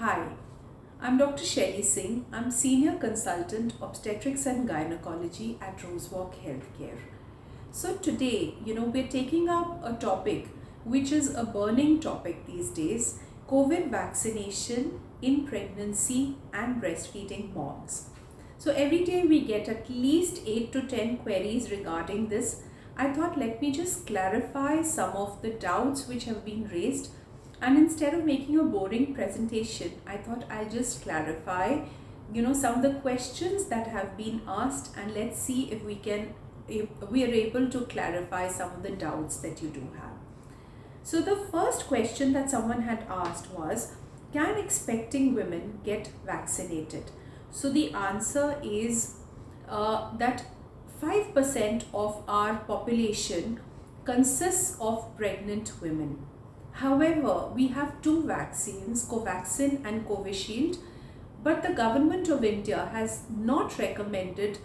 Hi, I'm Dr. Shelly Singh. I'm Senior Consultant Obstetrics and Gynecology at Rosewalk Healthcare. So today, we're taking up a topic which is a burning topic these days, COVID vaccination in pregnancy and breastfeeding moms. So every day we get at least 8 to 10 queries regarding this. I thought let me just clarify some of the doubts which have been raised, and instead of making a boring presentation, I thought I'll just clarify some of the questions that have been asked, and let's see if we are able to clarify some of the doubts that you do have. So the first question that someone had asked was, can expecting women get vaccinated? So the answer is that 5% of our population consists of pregnant women. However, we have two vaccines, Covaxin and Covishield, but the government of India has not recommended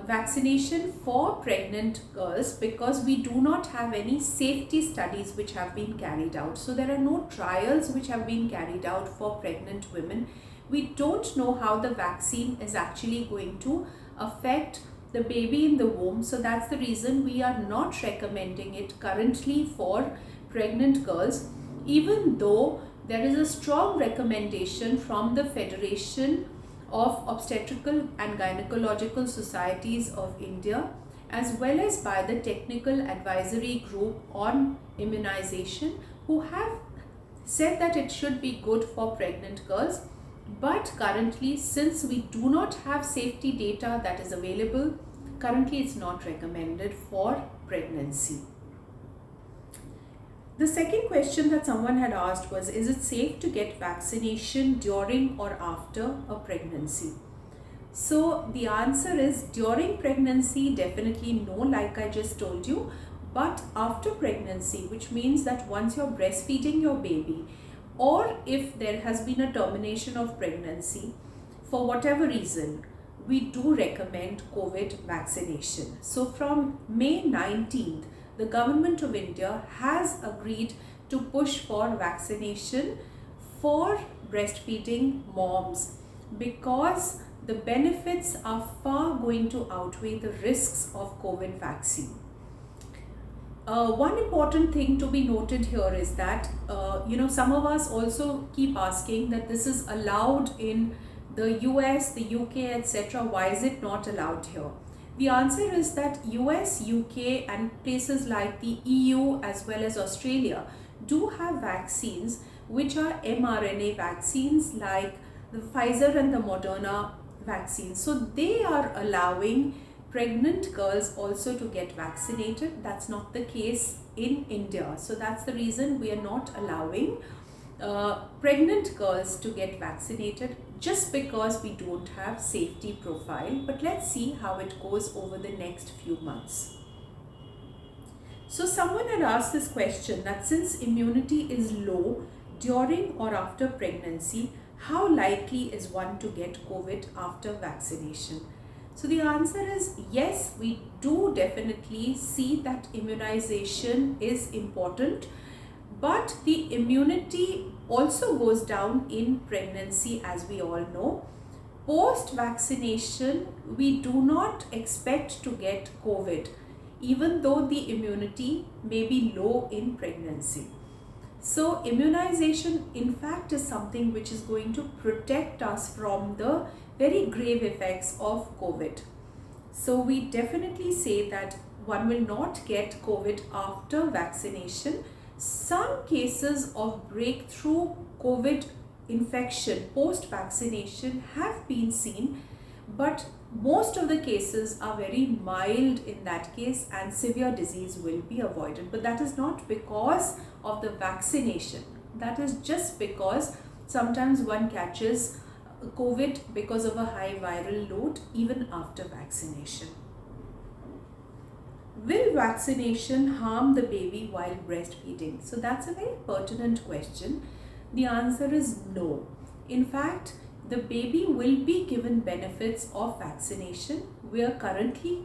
vaccination for pregnant girls because we do not have any safety studies which have been carried out. So there are no trials which have been carried out for pregnant women. We don't know how the vaccine is actually going to affect the baby in the womb. So that's the reason we are not recommending it currently for pregnant girls, even though there is a strong recommendation from the Federation of Obstetrical and Gynecological Societies of India, as well as by the Technical Advisory Group on Immunization, who have said that it should be good for pregnant girls. But currently, since we do not have safety data that is available, currently it's not recommended for pregnancy. The second question that someone had asked was, is it safe to get vaccination during or after a pregnancy? So the answer is during pregnancy, definitely no, like I just told you. But after pregnancy, which means that once you're breastfeeding your baby, or if there has been a termination of pregnancy, for whatever reason, we do recommend COVID vaccination. So from May 19th, the government of India has agreed to push for vaccination for breastfeeding moms because the benefits are far going to outweigh the risks of COVID vaccine. One important thing to be noted here is that, some of us also keep asking that this is allowed in the US, the UK, etc. Why is it not allowed here? The answer is that US, UK and places like the EU as well as Australia do have vaccines which are mRNA vaccines like the Pfizer and the Moderna vaccines. So they are allowing pregnant girls also to get vaccinated. That's not the case in India. So that's the reason we are not allowing pregnant girls to get vaccinated, just because we don't have safety profile. But let's see how it goes over the next few months. So someone had asked this question that since immunity is low during or after pregnancy, how likely is one to get COVID after vaccination? So the answer is yes, we do definitely see that immunization is important, but the immunity also goes down in pregnancy, as we all know. Post vaccination, we do not expect to get COVID, even though the immunity may be low in pregnancy. So immunization in fact is something which is going to protect us from the very grave effects of COVID. So we definitely say that one will not get COVID after vaccination. Some cases of breakthrough COVID infection post vaccination have been seen, but most of the cases are very mild in that case and severe disease will be avoided. But that is not because of the vaccination. That is just because sometimes one catches COVID because of a high viral load even after vaccination. Will vaccination harm the baby while breastfeeding? So that's a very pertinent question. The answer is no. In fact, the baby will be given benefits of vaccination. We are currently,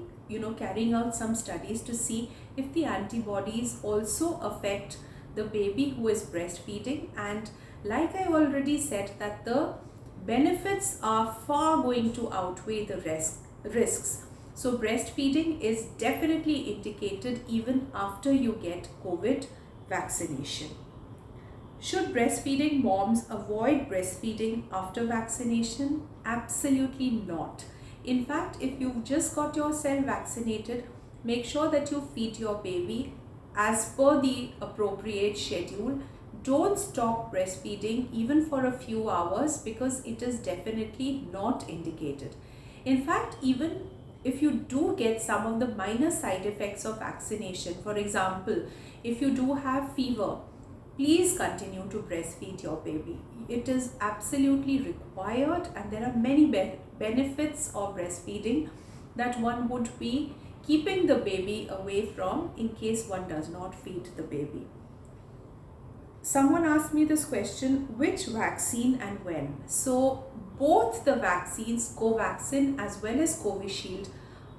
carrying out some studies to see if the antibodies also affect the baby who is breastfeeding, and like I already said, that the benefits are far going to outweigh the risks. So breastfeeding is definitely indicated even after you get COVID vaccination. Should breastfeeding moms avoid breastfeeding after vaccination? Absolutely not. In fact, if you've just got yourself vaccinated, make sure that you feed your baby as per the appropriate schedule. Don't stop breastfeeding even for a few hours, because it is definitely not indicated. In fact, even if you do get some of the minor side effects of vaccination, for example, if you do have fever, please continue to breastfeed your baby. It is absolutely required, and there are many benefits of breastfeeding that one would be keeping the baby away from in case one does not feed the baby. Someone asked me this question, which vaccine and when? So both the vaccines, Covaxin as well as Covishield,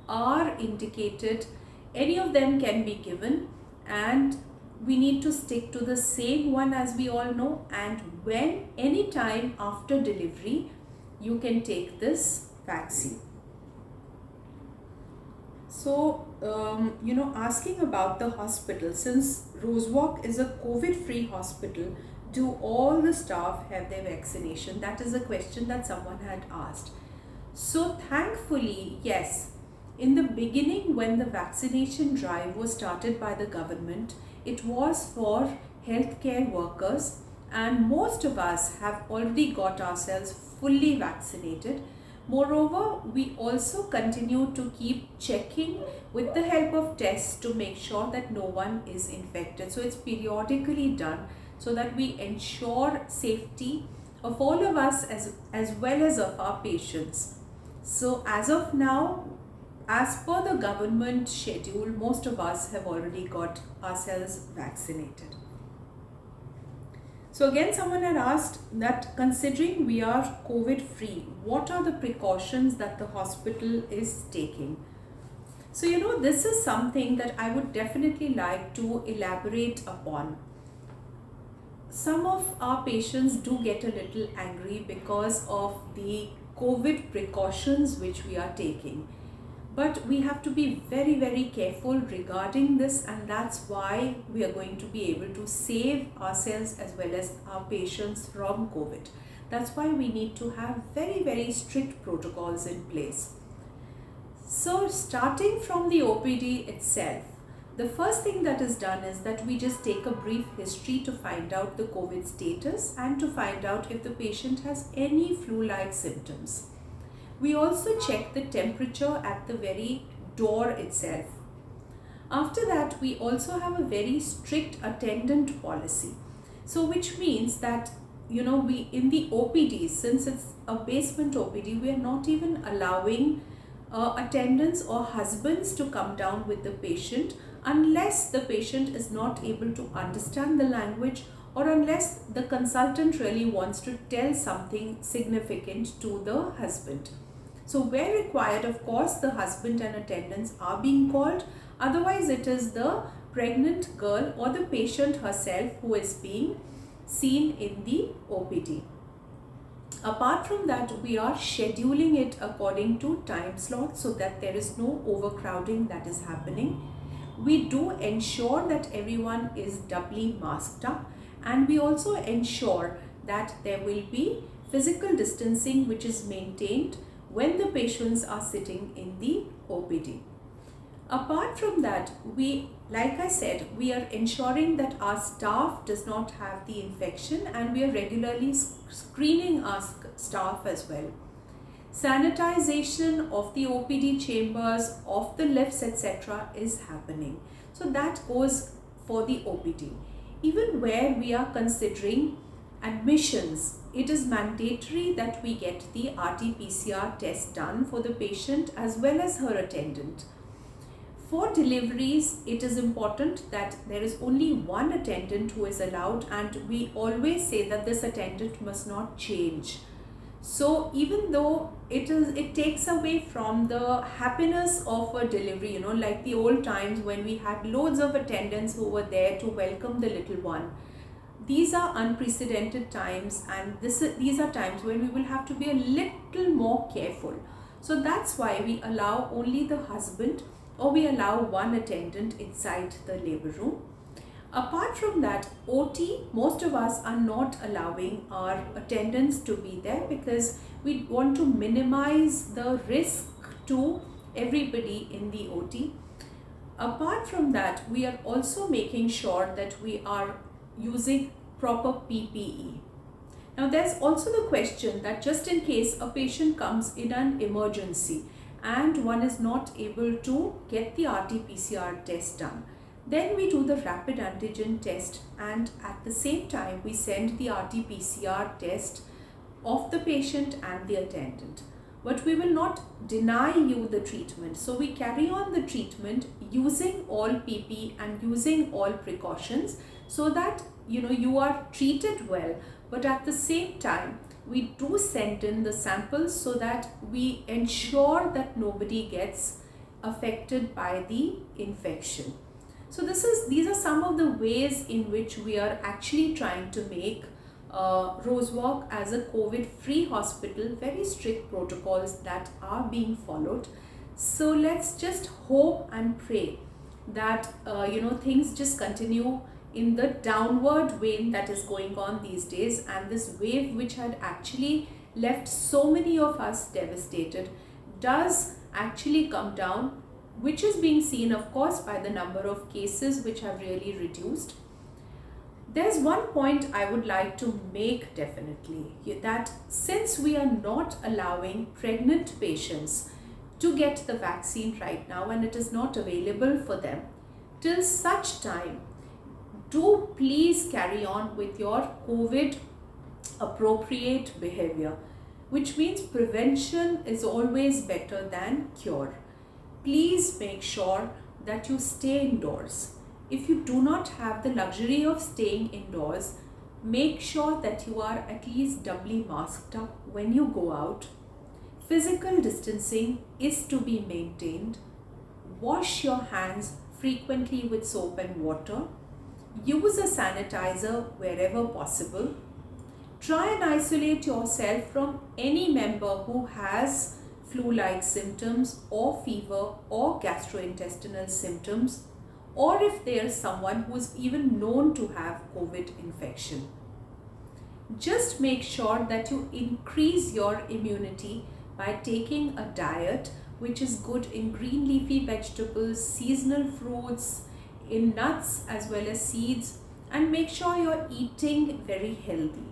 are indicated. Any of them can be given, and we need to stick to the same one, as we all know. And when, any time after delivery, you can take this vaccine. So, asking about the hospital, since Rosewalk is a COVID-free hospital, do all the staff have their vaccination? That is a question that someone had asked. So, thankfully, yes. In the beginning, when the vaccination drive was started by the government, it was for healthcare workers, and most of us have already got ourselves fully vaccinated. Moreover, we also continue to keep checking with the help of tests to make sure that no one is infected. So it's periodically done so that we ensure safety of all of us as well as of our patients. So as of now, as per the government schedule, most of us have already got ourselves vaccinated. So again, someone had asked that considering we are COVID free, what are the precautions that the hospital is taking? So, this is something that I would definitely like to elaborate upon. Some of our patients do get a little angry because of the COVID precautions which we are taking. But we have to be very, very careful regarding this, and that's why we are going to be able to save ourselves as well as our patients from COVID. That's why we need to have very, very strict protocols in place. So starting from the OPD itself, the first thing that is done is that we just take a brief history to find out the COVID status and to find out if the patient has any flu-like symptoms. We also check the temperature at the very door itself. After that, we also have a very strict attendant policy. So which means that, we in the OPD, since it's a basement OPD, we are not even allowing attendants or husbands to come down with the patient unless the patient is not able to understand the language, or unless the consultant really wants to tell something significant to the husband. So where required, of course, the husband and attendants are being called. Otherwise, it is the pregnant girl or the patient herself who is being seen in the OPD. Apart from that, we are scheduling it according to time slots so that there is no overcrowding that is happening. We do ensure that everyone is doubly masked up, and we also ensure that there will be physical distancing which is maintained when the patients are sitting in the OPD. Apart from that, like I said, we are ensuring that our staff does not have the infection, and we are regularly screening our staff as well. Sanitization of the OPD chambers, of the lifts, etc. is happening. So that goes for the OPD. Even where we are considering admissions, it is mandatory that we get the RT-PCR test done for the patient as well as her attendant. For deliveries, it is important that there is only one attendant who is allowed, and we always say that this attendant must not change. So even though it takes away from the happiness of a delivery, like the old times when we had loads of attendants who were there to welcome the little one. these are unprecedented times, and these are times when we will have to be a little more careful. So that's why we allow only the husband, or we allow one attendant inside the labor room. Apart from that, OT, most of us are not allowing our attendants to be there because we want to minimize the risk to everybody in the OT. Apart from that, we are also making sure that we are using proper PPE. Now, there's also the question that just in case a patient comes in an emergency and one is not able to get the RT-PCR test done, then we do the rapid antigen test, and at the same time we send the RT-PCR test of the patient and the attendant. But we will not deny you the treatment. So we carry on the treatment using all PP and using all precautions, so that you are treated well, but at the same time we do send in the samples so that we ensure that nobody gets affected by the infection. So these are some of the ways in which we are actually trying to make Rosewalk as a COVID-free hospital. Very strict protocols that are being followed. So let's just hope and pray that things just continue in the downward vein that is going on these days, and this wave which had actually left so many of us devastated does actually come down, which is being seen of course by the number of cases which have really reduced. There's one point I would like to make definitely, that since we are not allowing pregnant patients to get the vaccine right now and it is not available for them till such time, do please carry on with your COVID appropriate behavior, which means prevention is always better than cure. Please make sure that you stay indoors. If you do not have the luxury of staying indoors, make sure that you are at least doubly masked up when you go out. Physical distancing is to be maintained. Wash your hands frequently with soap and water. Use a sanitizer wherever possible. Try and isolate yourself from any member who has flu-like symptoms or fever or gastrointestinal symptoms, or if there is someone who is even known to have COVID infection. Just make sure that you increase your immunity by taking a diet which is good in green leafy vegetables, seasonal fruits, in nuts as well as seeds, and make sure you're eating very healthy.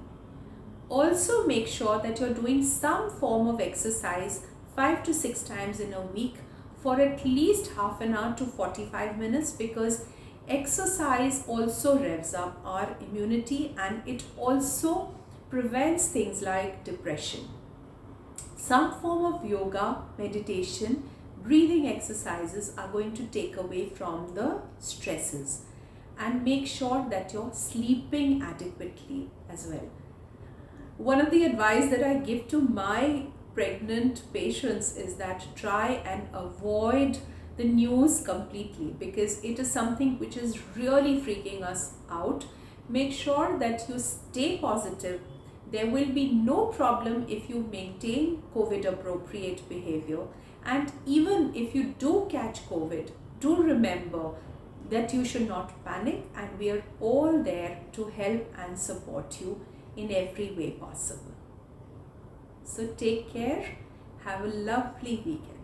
Also make sure that you're doing some form of exercise 5 to 6 times in a week for at least half an hour to 45 minutes, because exercise also revs up our immunity and it also prevents things like depression. Some form of yoga, meditation, breathing exercises are going to take away from the stresses, and make sure that you're sleeping adequately as well. One of the advice that I give to my pregnant patients is that try and avoid the news completely, because it is something which is really freaking us out. Make sure that you stay positive. There will be no problem if you maintain COVID appropriate behavior, and even if you do catch COVID, do remember that you should not panic, and we are all there to help and support you in every way possible. So take care. Have a lovely weekend.